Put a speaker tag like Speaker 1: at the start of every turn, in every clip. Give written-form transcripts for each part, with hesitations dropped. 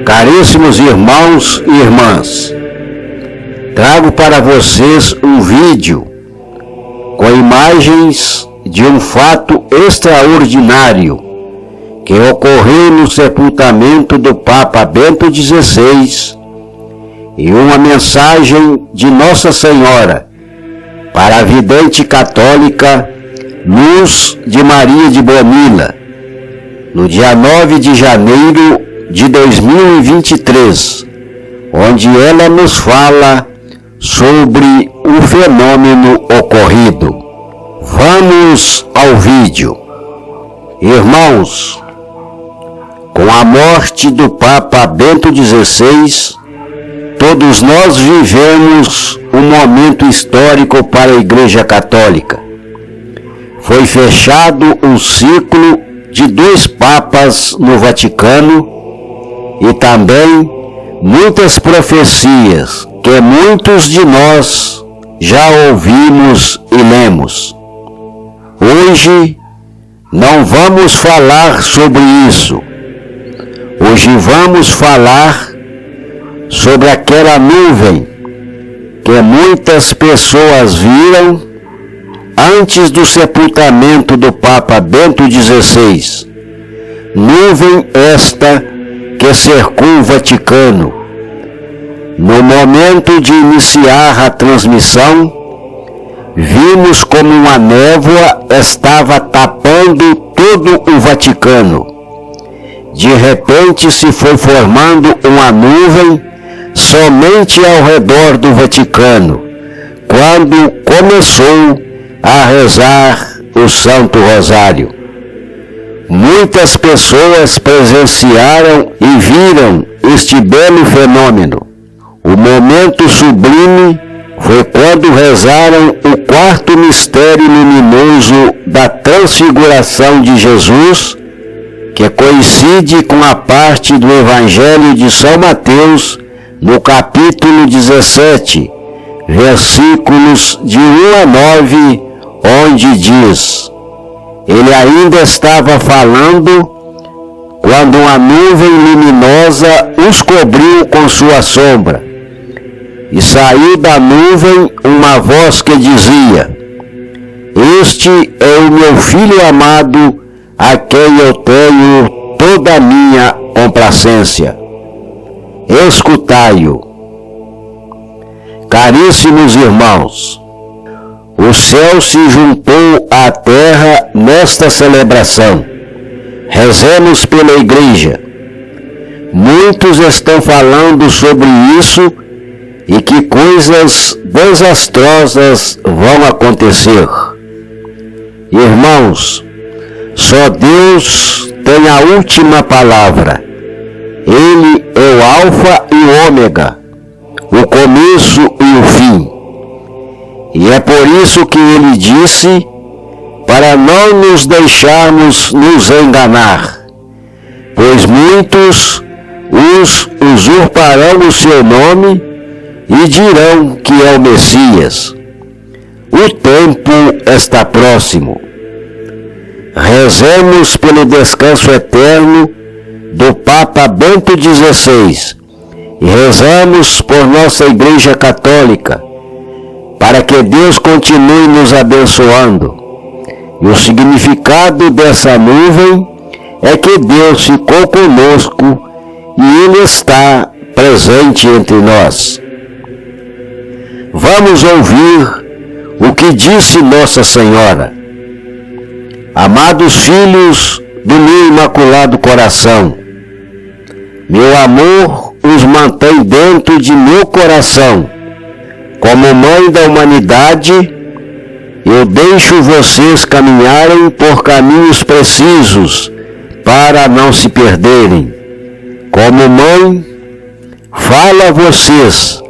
Speaker 1: Caríssimos irmãos e irmãs, trago para vocês um vídeo com imagens de um fato extraordinário que ocorreu no sepultamento do Papa Bento XVI e uma mensagem de Nossa Senhora para a vidente católica Luz de Maria de Bonilla, no dia 9 de janeiro de 2023, onde ela nos fala sobre o fenômeno ocorrido. Vamos ao vídeo. Irmãos, com a morte do Papa Bento XVI, todos nós vivemos um momento histórico para a Igreja Católica. Foi fechado um ciclo de 2 papas no Vaticano e também muitas profecias que muitos de nós já ouvimos e lemos. Hoje não vamos falar sobre isso. Hoje vamos falar sobre aquela nuvem que muitas pessoas viram antes do sepultamento do Papa Bento XVI. Nuvem esta que cercou o Vaticano. No momento de iniciar a transmissão, vimos como uma névoa estava tapando todo o Vaticano. De repente se foi formando uma nuvem somente ao redor do Vaticano, quando começou a rezar o Santo Rosário. Muitas pessoas presenciaram e viram este belo fenômeno. O momento sublime foi quando rezaram o 4º mistério luminoso da transfiguração de Jesus, que coincide com a parte do Evangelho de São Mateus, no capítulo 17, versículos de 1 a 9, onde diz: ele ainda estava falando quando uma nuvem luminosa os cobriu com sua sombra. E saiu da nuvem uma voz que dizia: este é o meu Filho amado, a quem eu tenho toda a minha complacência. Escutai-o. Caríssimos irmãos, o céu se juntou à terra nesta celebração. Rezemos pela Igreja. Muitos estão falando sobre isso e que coisas desastrosas vão acontecer. Irmãos, só Deus tem a última palavra. Ele é o Alfa e o Ômega, o começo e o fim. E é por isso que ele disse, para não nos deixarmos nos enganar, pois muitos usurparão o seu nome e dirão que é o Messias. O tempo está próximo. Rezemos pelo descanso eterno do Papa Bento XVI e rezamos por nossa Igreja Católica, para que Deus continue nos abençoando. E o significado dessa nuvem é que Deus ficou conosco e Ele está presente entre nós. Vamos ouvir o que disse Nossa Senhora. Amados filhos do meu Imaculado Coração, meu amor os mantém dentro de meu coração. Como mãe da humanidade, eu deixo vocês caminharem por caminhos precisos para não se perderem. Como mãe, falo a vocês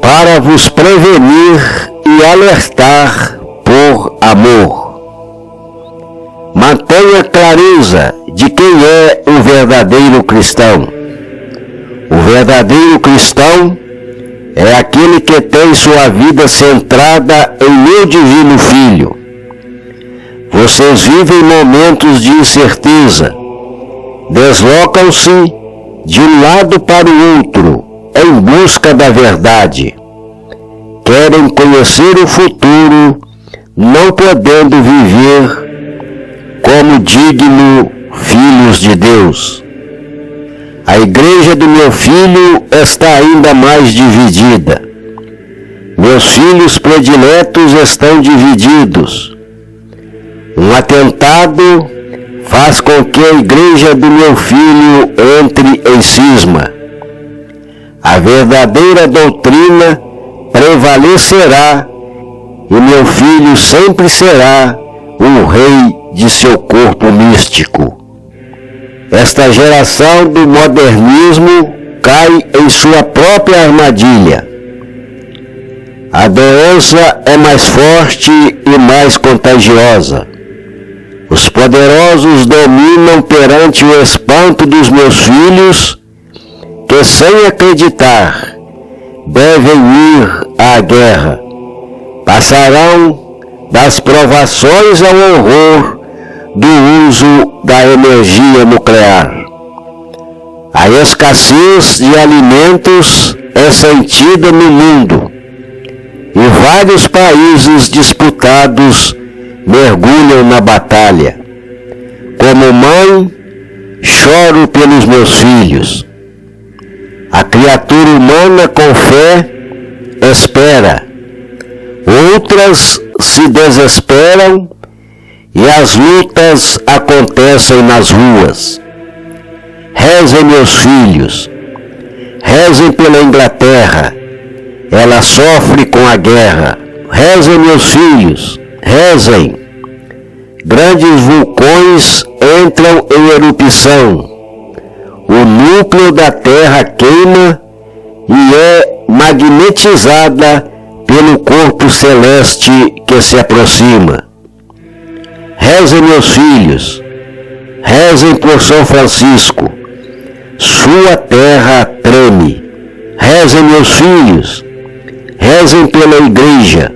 Speaker 1: para vos prevenir e alertar por amor. Mantenha clareza de quem é o verdadeiro cristão. O verdadeiro cristão é aquele que tem sua vida centrada em meu divino Filho. Vocês vivem momentos de incerteza, deslocam-se de um lado para o outro em busca da verdade. Querem conhecer o futuro, não podendo viver como digno filhos de Deus. A igreja do meu filho está ainda mais dividida. Meus filhos prediletos estão divididos. Um atentado faz com que a igreja do meu filho entre em cisma. A verdadeira doutrina prevalecerá e meu filho sempre será o rei de seu corpo místico. Esta geração do modernismo cai em sua própria armadilha. A doença é mais forte e mais contagiosa. Os poderosos dominam perante o espanto dos meus filhos, que sem acreditar devem ir à guerra. Passarão das provações ao horror do uso da energia nuclear. A escassez de alimentos é sentida no mundo e vários países disputados mergulham na batalha. Como mãe, choro pelos meus filhos. A criatura humana com fé espera. Outras se desesperam e as lutas acontecem nas ruas. Rezem, meus filhos, rezem pela Inglaterra, ela sofre com a guerra. Rezem, meus filhos, rezem. Grandes vulcões entram em erupção. O núcleo da Terra queima e é magnetizada pelo corpo celeste que se aproxima. Rezem, meus filhos, rezem por São Francisco, sua terra treme. Rezem, meus filhos, rezem pela igreja,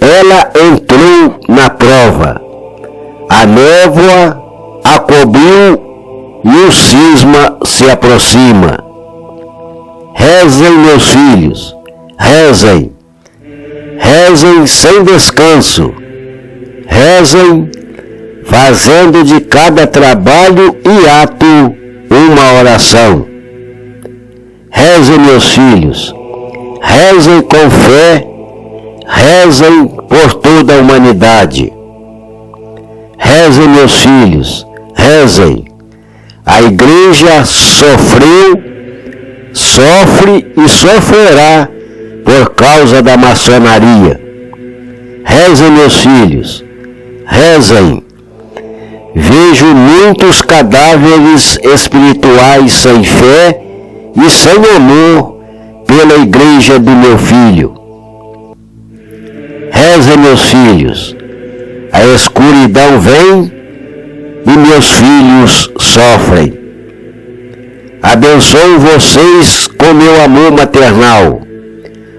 Speaker 1: ela entrou na prova. A névoa a cobriu e o cisma se aproxima. Rezem, meus filhos, rezem, rezem sem descanso, rezem fazendo de cada trabalho e ato uma oração. Rezem, meus filhos, rezem com fé, rezem por toda a humanidade. Rezem, meus filhos, rezem. A igreja sofreu, sofre e sofrerá por causa da maçonaria. Rezem, meus filhos, rezem. Vejo muitos cadáveres espirituais sem fé e sem amor pela igreja do meu filho. Rezem, meus filhos, a escuridão vem e meus filhos sofrem. Abençoo vocês com meu amor maternal.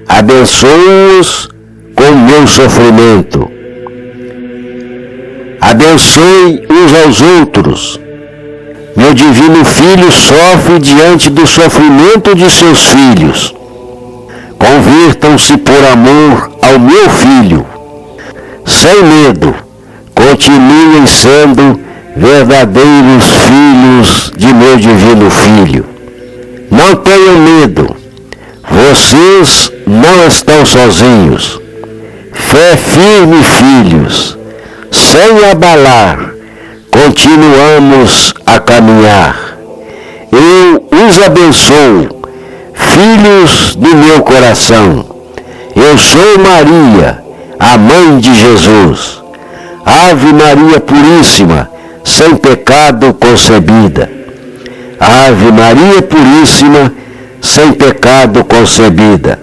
Speaker 1: Abençoo-os com meu sofrimento. Abençoe uns aos outros. Meu divino Filho sofre diante do sofrimento de seus filhos. Convirtam-se por amor ao meu Filho. Sem medo, continuem sendo verdadeiros filhos de meu divino Filho. Não tenham medo. Vocês não estão sozinhos. Fé firme, filhos. Sem abalar, continuamos a caminhar. Eu os abençoo, filhos do meu coração. Eu sou Maria, a mãe de Jesus. Ave Maria Puríssima, sem pecado concebida. Ave Maria Puríssima, sem pecado concebida.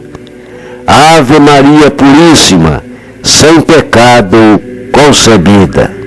Speaker 1: Ave Maria Puríssima, sem pecado concebida.